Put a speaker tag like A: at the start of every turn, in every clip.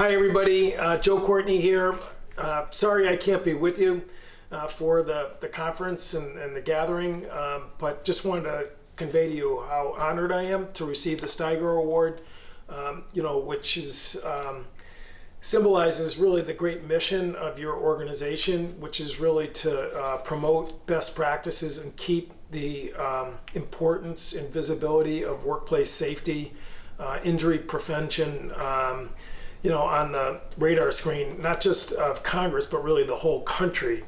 A: Hi everybody, Joe Courtney here. Sorry I can't be with you for the conference and the gathering, but just wanted to convey to you how honored I am to receive the Steiger Award, which is symbolizes really the great mission of your organization, which is really to promote best practices and keep the importance and visibility of workplace safety, injury prevention, on the radar screen, not just of Congress, but really the whole country.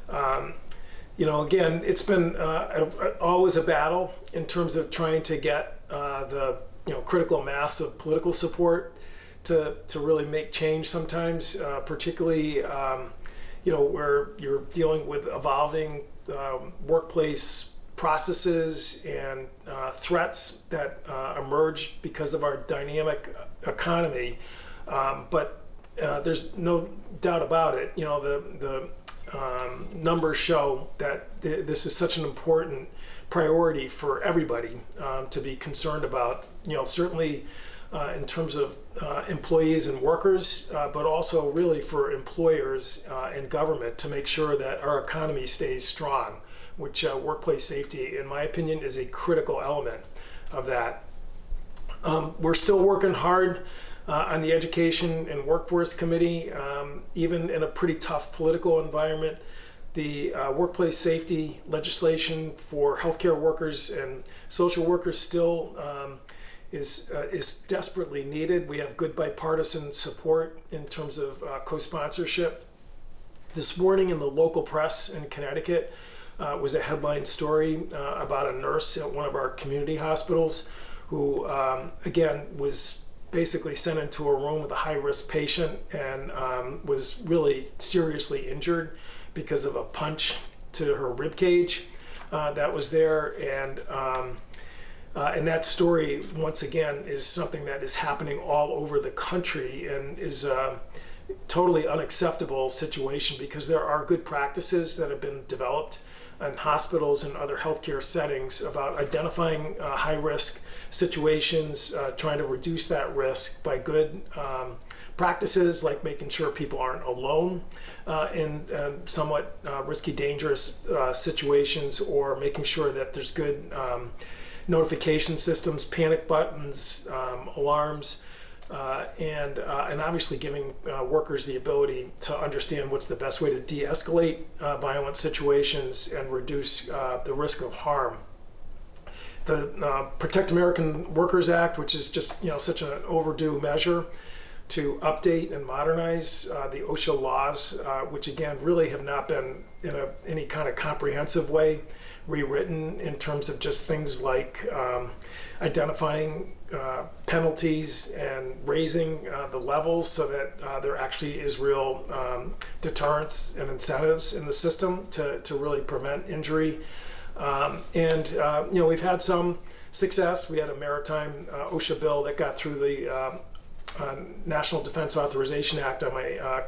A: Again, it's been always a battle in terms of trying to get the critical mass of political support to really make change sometimes, particularly where you're dealing with evolving workplace processes and threats that emerge because of our dynamic economy. But there's no doubt about it. The numbers show that this is such an important priority for everybody to be concerned about. Certainly in terms of employees and workers, but also really for employers and government to make sure that our economy stays strong, which workplace safety, in my opinion, is a critical element of that. We're still working hard on the Education and Workforce Committee, even in a pretty tough political environment. The workplace safety legislation for healthcare workers and social workers still is desperately needed. We have good bipartisan support in terms of co-sponsorship. This morning in the local press in Connecticut was a headline story about a nurse at one of our community hospitals who, again, was basically sent into a room with a high-risk patient and was really seriously injured because of a punch to her rib cage that was there. And that story, once again, is something that is happening all over the country and is a totally unacceptable situation because there are good practices that have been developed in hospitals and other healthcare settings about identifying high-risk situations, trying to reduce that risk by good practices like making sure people aren't alone in somewhat risky, dangerous situations, or making sure that there's good notification systems, panic buttons, alarms, and obviously giving workers the ability to understand what's the best way to de-escalate violent situations and reduce the risk of harm. The Protect American Workers Act, which is just such an overdue measure to update and modernize the OSHA laws, which again really have not been in any kind of comprehensive way rewritten in terms of just things like identifying penalties and raising the levels so that there actually is real deterrence and incentives in the system to really prevent injury. We've had some success. We had a maritime OSHA bill that got through the National Defense Authorization Act on my